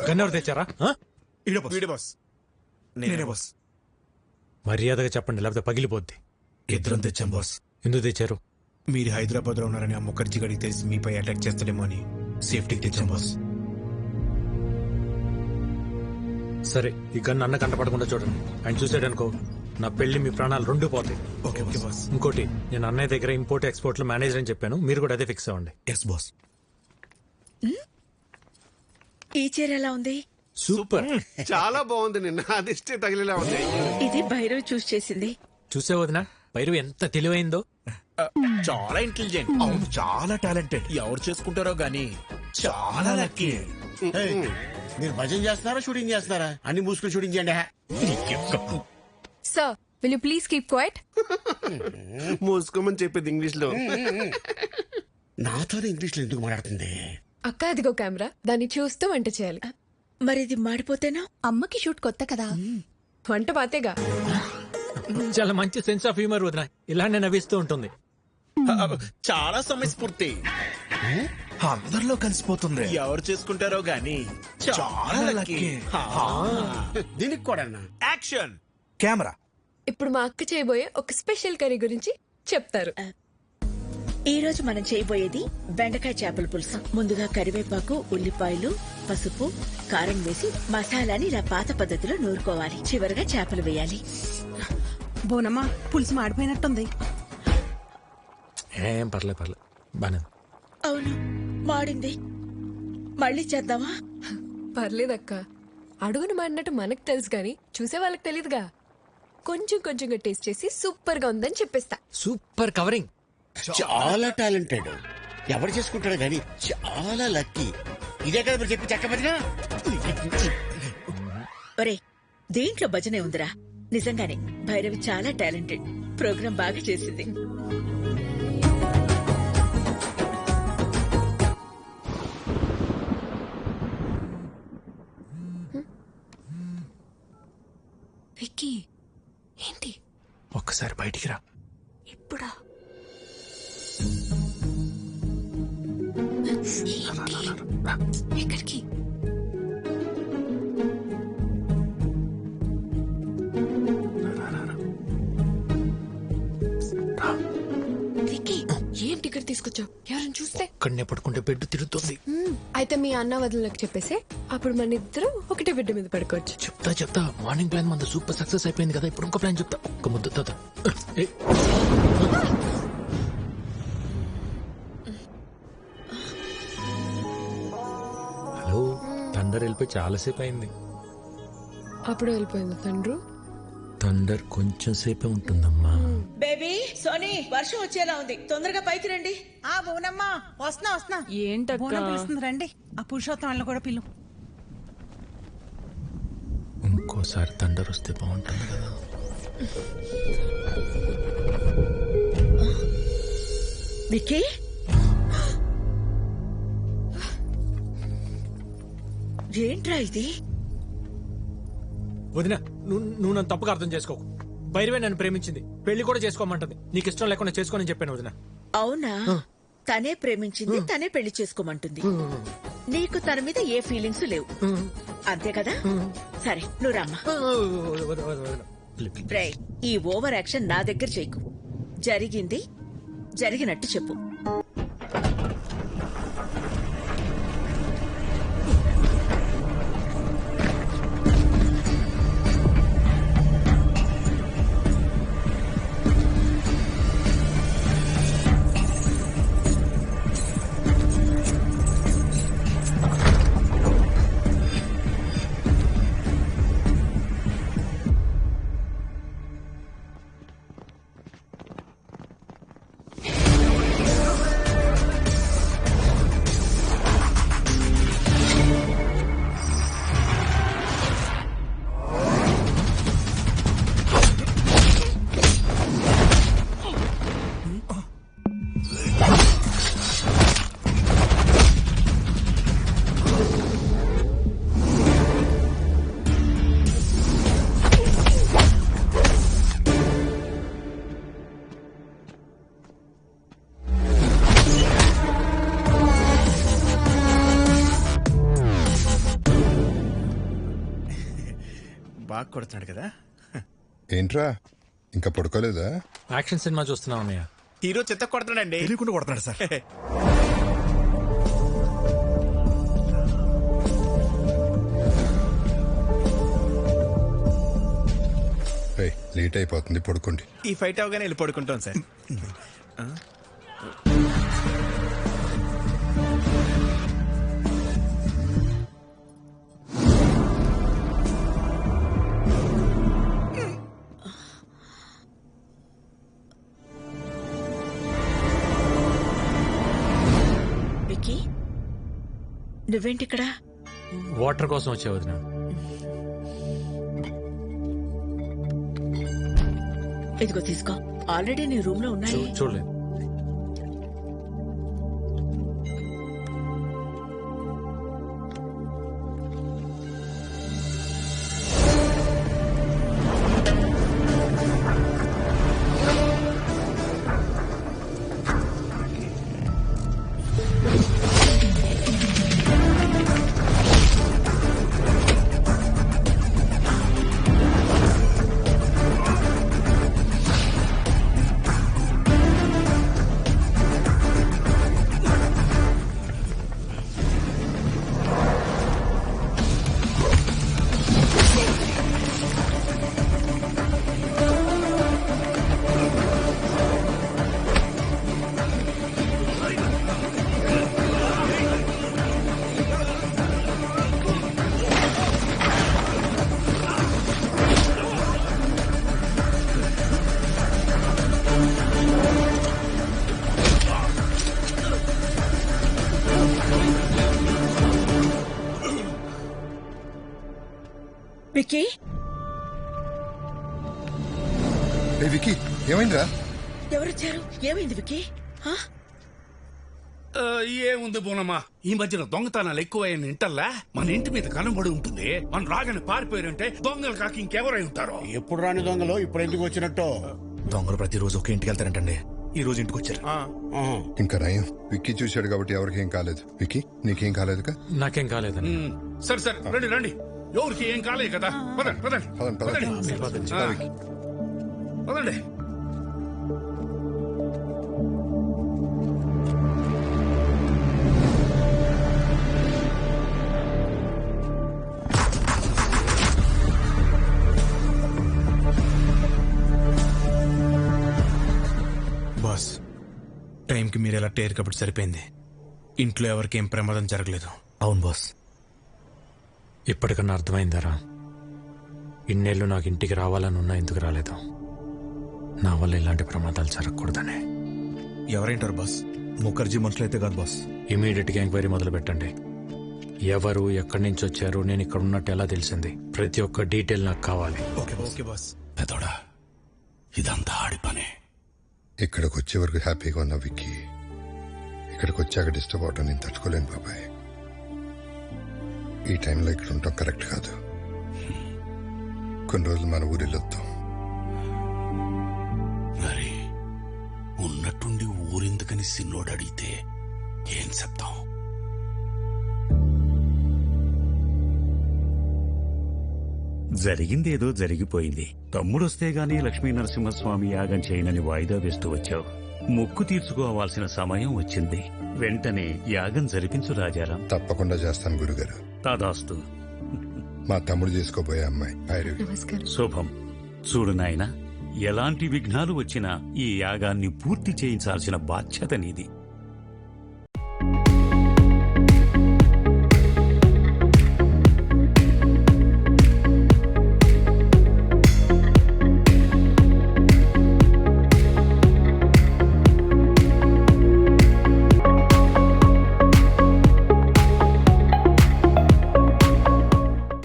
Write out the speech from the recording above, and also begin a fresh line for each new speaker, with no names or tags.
గన్నెవరు తెచ్చారా?
వీడే బాస్. నేనే బాస్.
మర్యాదగా చెప్పండి, లేకపోతే పగిలిపోద్ది.
ఇద్దరం తెచ్చాం బాస్.
ఎందుకు తెచ్చారు?
మీరు హైదరాబాద్ లో ఉన్నారని ఆ ముఖర్జీ గడికి తెలిసి మీపై అటాక్ చేస్తాడేమో అని సేఫ్టీకి తెచ్చాం బాస్.
సరే, ఈ గన్ను అన్న కంట పడకుండా చూడండి. ఆయన చూసాడనుకో, నా పెళ్లి మీ ప్రాణాలు రెండు పోతాయి.
Okay boss.
ఇంకోటి, నేను అన్నయ్య దగ్గర ఇంపోర్ట్ ఎక్స్పోర్ట్ లో మేనేజర్ అని చెప్పాను, మీరు కూడా అదే ఫిక్స్ అవ్వండి.
Yes boss.
ఈ చీర ఎలా ఉంది?
సూపర్.
చాలా బాగుంది. నిన్న అదిష్టే తగిలేలా ఉంది.
ఇది భైరవ్ చూస్ చేసింది.
చూసే వదినా, భైరవ్ ఎంత తెలివైందో.
చాలా ఇంటెలిజెంట్.
అవును, చాలా టాలెంటెడ్.
ఎవరు చేసుకుంటారో గానీ
చాలా లక్కీ.
మీరు భజన చేస్తున్నారా షూటింగ్ చేస్తున్నారా? అన్ని మూసుకుని షూటింగ్ చేయండి.
Sir, will you please keep quiet?
మూసుకోమని చెప్పేది ఇంగ్లీష్ లో.
నాతోనే ఇంగ్లీష్ లో ఎందుకు మాట్లాడుతుంది?
అక్క, అదిగో కెమెరా, దాన్ని చూస్తూ వంట చేయాలి.
మరి ఇది మాడిపోతేనా?
అమ్మకి షూట్ కొత్త కదా, వంట పాతేగా.
చాలా మంచి సెన్స్ ఆఫ్ హ్యూమర్ వదినా, ఇలానే నవ్విస్తూ ఉంటుంది.
చాలా సమయస్ఫూర్తి.
అందరిలో కలిసిపోతుంది.
ఎవరు చేసుకుంటారో గానీ
చాలా లక్కీ.
దీనికి కూడా
యాక్షన్.
కెమెరా.
ఇప్పుడు మా అక్క చేయబోయే ఒక స్పెషల్ కర్రీ గురించి చెప్తారు.
ఈ రోజు మనం చేయబోయేది బెండకాయ చేపల పులుసు. ముందుగా కరివేపాకు, ఉల్లిపాయలు, పసుపు, కారం వేసి మసాలాని ఇలా పాత పద్ధతిలో నూరుకోవాలి. చివరగా చేపలు వేయాలి.
బోనమ్మా, పులుసు మాడిపోయినట్టుంది.
ఏం పర్లేదు బానే.
అవును, మాడింది. మళ్ళీ చేద్దామా?
పర్లేదక్క, అడుగును మాడినట్టు మనకు తెలుసు గాని చూసే వాళ్ళకి తెలియదుగా. కొంచెం కొంచెంగా టేస్ట్ చేసి సూపర్ గా ఉందని చెప్పేస్తా.
Super covering.
చాలా టాలెంటెడ్. ఎవరు చేసుకుంటాడు గానీ చాలా లక్కీ. ఇదే కదా మీరు చెప్పి చెక్క భజన.
ఒరే, దేంట్లో భజనే ఉందిరా. నిజంగానే భైరవి చాలా టాలెంటెడ్. ప్రోగ్రాం బాగా చేసింది.
విక్కీ, ఏంటి?
ఒక్కసారి బయటికి రా.
ఇప్పుడా? ఎక్కడికి? విక్కీ, ఏంటి ఇక్కడ తీసుకొచ్చావు? ఎవరైనా చూస్తే?
ఇక్కడనే పడుకుంటే బెడ్ తిరుగుతుంది.
అయితే మీ అన్న వదినలకు చెప్పేసి అప్పుడు మన ఇద్దరం ఒకటే బిడ్డ మీద పడుకోవచ్చు.
చెప్తా. మార్నింగ్ ప్లాన్ మన సూపర్ సక్సెస్ అయిపోయింది కదా, ఇప్పుడు ఇంకో ప్లాన్ చెప్తా. ఒక్క ముద్ద తాత. హలో, థండర్ వెళ్ళిపోయి చాలాసేపు అయింది.
అప్పుడు వెళ్ళిపోయింది తండ్రు.
థండర్ కొంచెం సేపే ఉంటుందమ్మా.
బేబీ, సోనీ, వర్షం వచ్చేలా ఉంది. తొందరగా పైకి రండి.
ఆ బోనమ్మా, వస్తున్నా. బోనం పిలుస్తుంది, రండి. ఆ పురుషోత్తం వాళ్ళని కూడా పిలు.
ఇంకోసారి థండర్ వస్తే బాగుంటుంది కదా.
విక్కీ, ఏంట్రా ఇది?
వదినా, నువ్వు నన్ను తప్పుగా అర్థం చేసుకోకు. భైరవే నన్ను ప్రేమించింది, పెళ్లి కూడా చేసుకోమంటుంది. నీకు ఇష్టం లేకుండా చేసుకోని చెప్పాను వదినా.
అవునా? తనే ప్రేమించింది, తనే పెళ్లి చేసుకోమంటుంది. నీకు తన మీద ఏ ఫీలింగ్స్ లేవు, అంతే కదా? సరే, నువ్వు రామ్మా. రేయ్, ఈ ఓవర్ యాక్షన్ నా దగ్గర చేయకు. జరిగింది జరిగినట్టు చెప్పు.
బాగా కొడుతున్నాడు కదా.
ఏంట్రా ఇంకా పడుకోలేదా?
యాక్షన్ సినిమా చూస్తున్నాం అన్నయ్య.
హీరో చెత్త కొడుతున్నాడండి.
తెలియకుండా కొడుతున్నాడు సార్.
రేయ్, లేట్ అయిపోతుంది, పడుకోండి.
ఈ ఫైట్ అవగానే వెళ్ళి పడుకుంటాం సార్.
విక్కీ నువ్వేంటి ఇక్కడ?
వాటర్ కోసం వచ్చే వదిన.
ఇదిగో తీసుకో, ఆల్రెడీ నీ రూమ్ లో ఉన్నాయి.
చూడలేదు.
విక్కీ
రే వికీ, ఏమైందిరా?
ఎవరొచ్చారు? ఏమైంది విక్కీ? హా?
ఏముంది బోనమ్మా, ఈ మధ్యన దొంగతనాలు ఎక్కువైన ఇంటల్లా మన ఇంటి మీద కనబడి ఉంటుంది. మనం రాగానే పారిపోయారంటే దొంగలు కాక ఇంకెవరై ఉంటారో.
ఎప్పుడు రాని దొంగలు ఇప్పుడు ఎందుకు వచ్చినట్టు?
దొంగలు ప్రతిరోజు ఒక ఇంటికి వెళ్తారంటండి. ఈ రోజు ఇంటికి వచ్చారు.
ఆహా.
ఇంకా నయం, విక్కీ చూశాడు కాబట్టి ఎవరికేం కాలేదు. విక్కీ, నీకేం కాలేదుగా?
నాకేం కాలేదని.
సరే సరే, రండి రండి. ఎవరికి ఏం కాలేదు కదా. పదండి పదండి
పదండి, పదండి.
పదండి.
రా, విక్కీ.
పదండి.
బాస్, టైంకి మీరు ఎలా టేరు కాబట్టి సరిపోయింది. ఇంట్లో ఎవరికేం ప్రమాదం జరగలేదు.
అవును బాస్. ఇప్పటికన్నా అర్థమైందారా? ఇన్నేళ్ళు నాకు ఇంటికి రావాలని ఉన్నా ఎందుకు రాలేదు? నా వల్ల ఇలాంటి ప్రమాదాలు జరగకూడదని.
ఎవరేంటారు బాస్? ముఖర్జీ మనుషులు అయితే కాదు బాస్.
ఇమీడియట్ గా ఎంక్వైరీ మొదలు పెట్టండి. ఎవరు, ఎక్కడి నుంచి వచ్చారు, నేను ఇక్కడ ఉన్నట్టు ఎలా తెలిసింది? ప్రతి ఒక్క డీటెయిల్ నాకు కావాలి.
Okay boss. Okay boss.
పెదోడా, ఇదంతా ఆడి పనే.
ఇక్కడికి వచ్చే వరకు హ్యాపీగా ఉన్నా విక్కీ. ఇక్కడికి వచ్చాక డిస్టర్బ్ అవటం నేను తట్టుకోలేను బాబాయ్. ఈ టైంలో ఇక్కడ ఉండటం కరెక్ట్ కాదు. కొన్ని రోజులు మన ఊరు వెళ్ళొద్దాం.
మరి ఉన్నట్టుండి ఊరెందుకని సిన్నోడు అడిగితే ఏం చెప్తాం?
జరిగిందేదో జరిగిపోయింది. తమ్ముడొస్తే గానీ లక్ష్మీ నరసింహస్వామి యాగం చేయనని వాయిదా వేస్తూ వచ్చావు. మొక్కు తీర్చుకోవాల్సిన సమయం వచ్చింది. వెంటనే యాగం జరిపించు రాజారాం.
తప్పకుండా చేస్తాను గురుగారు.
తదాస్తు.
మా తమ్ముడు చేసుకోబోయే అమ్మాయి భైరవి.
శుభం. చూడు నాయనా, ఎలాంటి విఘ్నాలు వచ్చినా ఈ యాగాన్ని పూర్తి చేయించాల్సిన బాధ్యత నీది.